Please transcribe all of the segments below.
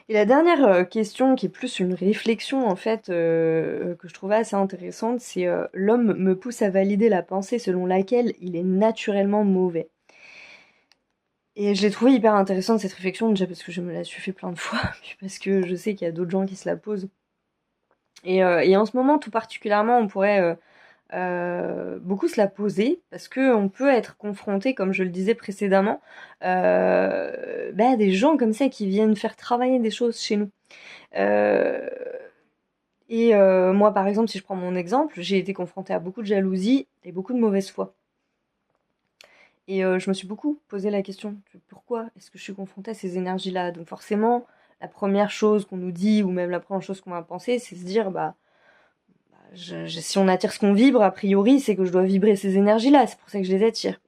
Et la dernière question, qui est plus une réflexion en fait, que je trouvais assez intéressante, c'est l'homme me pousse à valider la pensée selon laquelle il est naturellement mauvais. Et je l'ai trouvé hyper intéressante cette réflexion, déjà parce que je me la suis fait plein de fois, puis parce que je sais qu'il y a d'autres gens qui se la posent. Et en ce moment, tout particulièrement, on pourrait beaucoup se la poser, parce que on peut être confronté, comme je le disais précédemment, à des gens comme ça qui viennent faire travailler des choses chez nous. Euh, Moi, par exemple, si je prends mon exemple, j'ai été confrontée à beaucoup de jalousie et beaucoup de mauvaise foi. Et je me suis beaucoup posé la question de pourquoi est-ce que je suis confrontée à ces énergies-là. Donc forcément, la première chose qu'on nous dit, ou même la première chose qu'on va penser, c'est se dire, si on attire ce qu'on vibre, a priori, c'est que je dois vibrer ces énergies-là, c'est pour ça que je les attire.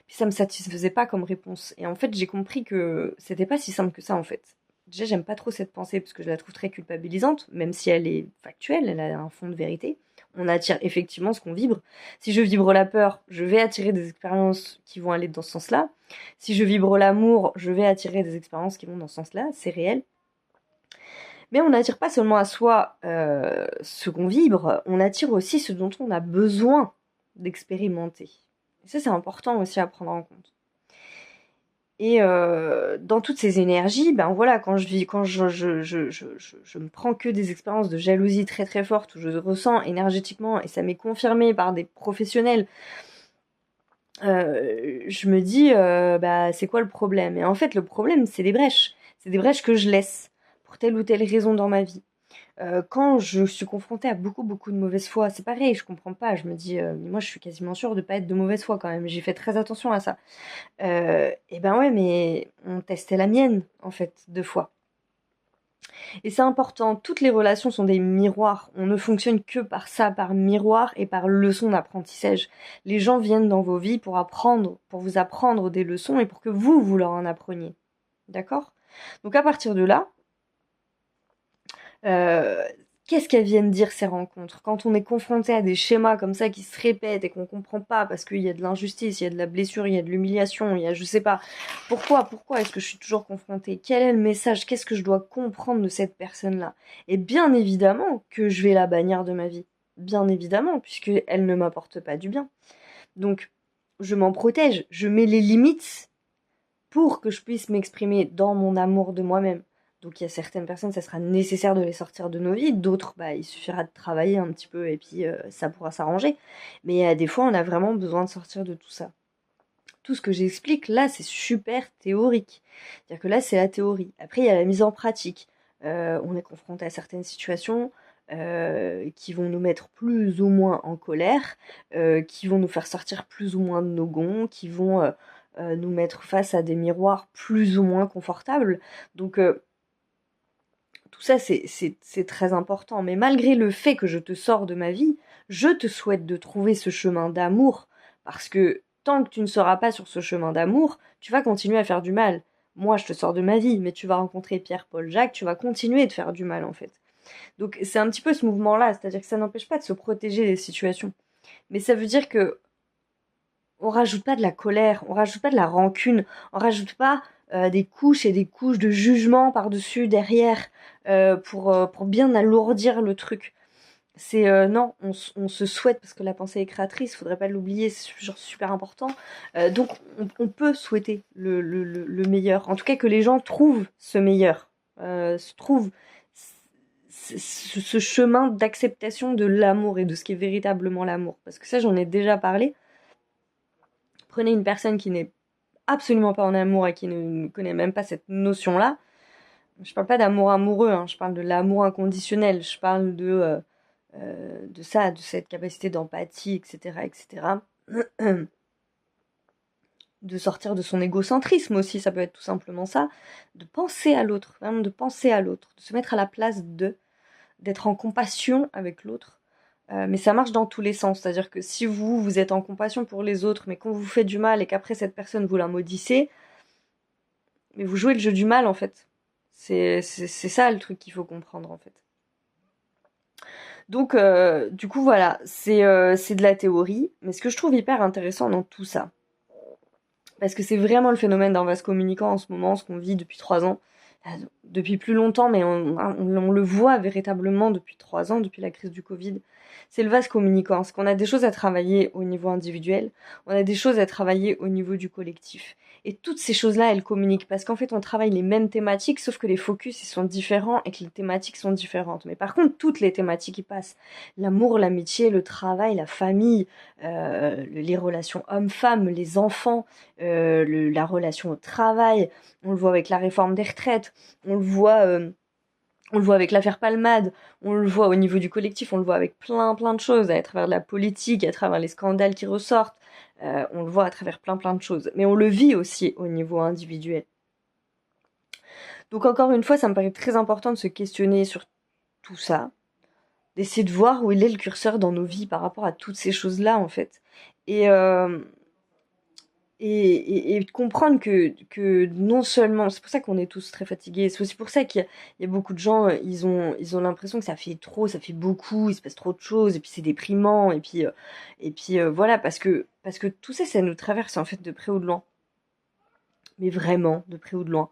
Puis ça me satisfaisait pas comme réponse. Et en fait, j'ai compris que c'était pas si simple que ça, en fait. Déjà, j'aime pas trop cette pensée parce que je la trouve très culpabilisante, même si elle est factuelle, elle a un fond de vérité. On attire effectivement ce qu'on vibre. Si je vibre la peur, je vais attirer des expériences qui vont aller dans ce sens-là. Si je vibre l'amour, je vais attirer des expériences qui vont dans ce sens-là, c'est réel. Mais on n'attire pas seulement à soi ce qu'on vibre, on attire aussi ce dont on a besoin d'expérimenter. Et ça, c'est important aussi à prendre en compte. Et dans toutes ces énergies, ben voilà, quand je me prends que des expériences de jalousie très très fortes où je ressens énergétiquement, et ça m'est confirmé par des professionnels, je me dis, c'est quoi le problème? Et en fait, le problème, c'est des brèches. C'est des brèches que je laisse pour telle ou telle raison dans ma vie. Quand je suis confrontée à beaucoup, beaucoup de mauvaise foi, c'est pareil, je comprends pas. Je me dis, mais moi, je suis quasiment sûre de pas être de mauvaise foi quand même. J'ai fait très attention à ça. Et ben ouais, mais on testait la mienne, en fait, 2 fois. Et c'est important, toutes les relations sont des miroirs. On ne fonctionne que par ça, par miroir et par leçon d'apprentissage. Les gens viennent dans vos vies pour apprendre, pour vous apprendre des leçons et pour que vous leur en appreniez. D'accord? Donc à partir de là, euh, qu'est-ce qu'elles viennent dire ces rencontres? Quand on est confronté à des schémas comme ça qui se répètent et qu'on comprend pas parce qu'il y a de l'injustice, il y a de la blessure, il y a de l'humiliation, il y a je sais pas. Pourquoi est-ce que je suis toujours confrontée? Quel est le message? Qu'est-ce que je dois comprendre de cette personne-là? Et bien évidemment que je vais la bannir de ma vie. Bien évidemment, puisqu'elle ne m'apporte pas du bien. Donc, je m'en protège, je mets les limites pour que je puisse m'exprimer dans mon amour de moi-même. Donc il y a certaines personnes, ça sera nécessaire de les sortir de nos vies, d'autres, il suffira de travailler un petit peu et puis ça pourra s'arranger. Mais des fois, on a vraiment besoin de sortir de tout ça. Tout ce que j'explique là, c'est super théorique. C'est-à-dire que là, c'est la théorie. Après, il y a la mise en pratique. On est confronté à certaines situations qui vont nous mettre plus ou moins en colère, qui vont nous faire sortir plus ou moins de nos gonds, qui vont nous mettre face à des miroirs plus ou moins confortables. Donc tout ça, c'est très important. Mais malgré le fait que je te sors de ma vie, je te souhaite de trouver ce chemin d'amour. Parce que tant que tu ne seras pas sur ce chemin d'amour, tu vas continuer à faire du mal. Moi, je te sors de ma vie, mais tu vas rencontrer Pierre, Paul, Jacques, tu vas continuer de faire du mal, en fait. Donc c'est un petit peu ce mouvement-là, c'est-à-dire que ça n'empêche pas de se protéger des situations. Mais ça veut dire que on rajoute pas de la colère, on rajoute pas de la rancune, on rajoute pas des couches et des couches de jugement par-dessus, derrière, pour bien alourdir le truc. C'est non, on se souhaite, parce que la pensée est créatrice, faudrait pas l'oublier, c'est genre super important. Donc on peut souhaiter le meilleur, en tout cas que les gens trouvent ce meilleur, trouvent ce chemin d'acceptation de l'amour et de ce qui est véritablement l'amour. Parce que ça, j'en ai déjà parlé. Prenez une personne qui n'est absolument pas en amour et qui ne connaît même pas cette notion-là. Je parle pas d'amour amoureux, hein, je parle de l'amour inconditionnel, je parle de ça, de cette capacité d'empathie, etc., etc. De sortir de son égocentrisme aussi, ça peut être tout simplement ça, de penser à l'autre, vraiment de penser à l'autre, de se mettre à la place d'être en compassion avec l'autre. Mais ça marche dans tous les sens, c'est-à-dire que si vous êtes en compassion pour les autres, mais qu'on vous fait du mal et qu'après cette personne vous la maudissez, mais vous jouez le jeu du mal en fait. C'est ça le truc qu'il faut comprendre en fait. Donc du coup voilà, c'est de la théorie, mais ce que je trouve hyper intéressant dans tout ça, parce que c'est vraiment le phénomène d'un vase communicant en ce moment, ce qu'on vit depuis 3 ans, depuis plus longtemps, mais on le voit véritablement depuis 3 ans, depuis la crise du Covid, c'est le vase communicant. Parce qu'on a des choses à travailler au niveau individuel, on a des choses à travailler au niveau du collectif. Et toutes ces choses-là, elles communiquent parce qu'en fait, on travaille les mêmes thématiques, sauf que les focus, ils sont différents et que les thématiques sont différentes. Mais par contre, toutes les thématiques y passent. L'amour, l'amitié, le travail, la famille, les relations hommes-femmes, les enfants, la relation au travail. On le voit avec la réforme des retraites, on le voit, on le voit avec l'affaire Palmade, on le voit au niveau du collectif, on le voit avec plein plein de choses, à travers de la politique, à travers les scandales qui ressortent, on le voit à travers plein plein de choses. Mais on le vit aussi au niveau individuel. Donc encore une fois, ça me paraît très important de se questionner sur tout ça, d'essayer de voir où il est le curseur dans nos vies par rapport à toutes ces choses-là en fait. Et, euh, et de comprendre que non seulement, c'est pour ça qu'on est tous très fatigués, c'est aussi pour ça qu'il y a beaucoup de gens, ils ont l'impression que ça fait trop, ça fait beaucoup, il se passe trop de choses, et puis c'est déprimant, et puis voilà, parce que tout ça, ça nous traverse en fait de près ou de loin, mais vraiment de près ou de loin,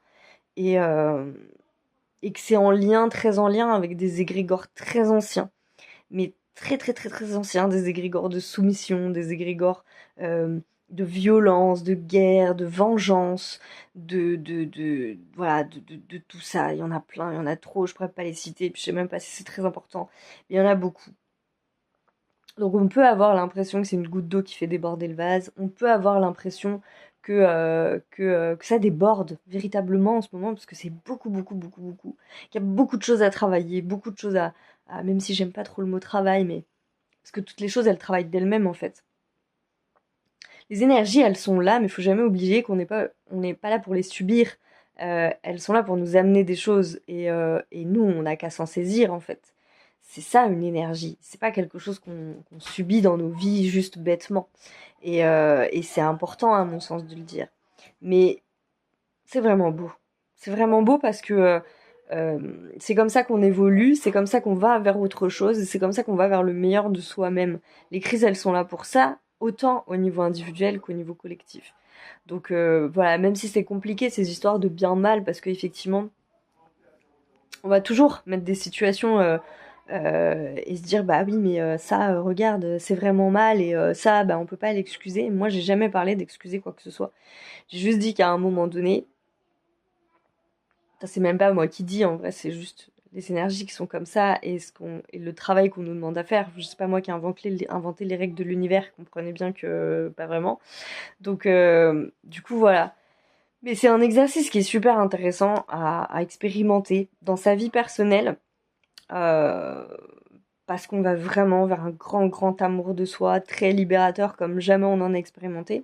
et, euh, et que c'est en lien, très en lien avec des égrégores très anciens, mais très très très très anciens, des égrégores de soumission, des égrégores de violence, de guerre, de vengeance, voilà, de tout ça. Il y en a plein, il y en a trop, je pourrais pas les citer, puis je sais même pas si c'est très important, mais il y en a beaucoup. Donc on peut avoir l'impression que c'est une goutte d'eau qui fait déborder le vase, on peut avoir l'impression que ça déborde véritablement en ce moment, parce que c'est beaucoup, beaucoup, beaucoup, beaucoup. Il y a beaucoup de choses à travailler, beaucoup de choses même si j'aime pas trop le mot travail, mais parce que toutes les choses, elles travaillent d'elles-mêmes en fait. Les énergies, elles sont là, mais il faut jamais oublier on n'est pas là pour les subir. Elles sont là pour nous amener des choses, et nous, on n'a qu'à s'en saisir en fait. C'est ça une énergie. C'est pas quelque chose qu'on subit dans nos vies juste bêtement. Et c'est important à mon sens de le dire. Mais c'est vraiment beau. C'est vraiment beau parce que c'est comme ça qu'on évolue, c'est comme ça qu'on va vers autre chose, et c'est comme ça qu'on va vers le meilleur de soi-même. Les crises, elles sont là pour ça, autant au niveau individuel qu'au niveau collectif. Donc voilà, même si c'est compliqué ces histoires de bien-mal, parce qu'effectivement, on va toujours mettre des situations et se dire bah oui mais ça regarde c'est vraiment mal, et ça bah on peut pas l'excuser. Moi j'ai jamais parlé d'excuser quoi que ce soit. J'ai juste dit qu'à un moment donné, ça, c'est même pas moi qui dis, en vrai, c'est juste les énergies qui sont comme ça, et le travail qu'on nous demande à faire. Je sais pas moi qui ai inventé les règles de l'univers, comprenez bien que pas vraiment. Donc, du coup, voilà. Mais c'est un exercice qui est super intéressant à expérimenter dans sa vie personnelle, euh, parce qu'on va vraiment vers un grand, grand amour de soi, très libérateur comme jamais on en a expérimenté.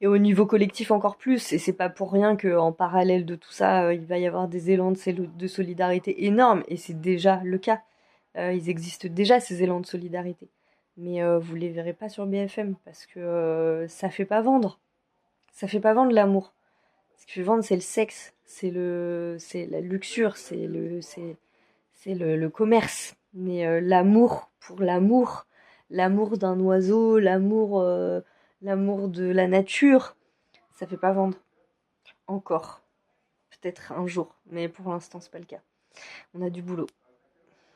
Et au niveau collectif encore plus, et c'est pas pour rien qu'en parallèle de tout ça, il va y avoir des élans de solidarité énormes, et c'est déjà le cas. Ils existent déjà ces élans de solidarité. Mais vous les verrez pas sur BFM, parce que ça fait pas vendre. Ça fait pas vendre l'amour. Ce qui fait vendre, c'est le sexe, c'est la luxure, c'est le commerce. Mais l'amour pour l'amour, l'amour d'un oiseau, l'amour de la nature, ça fait pas vendre. Encore. Peut-être un jour, mais pour l'instant, c'est pas le cas. On a du boulot.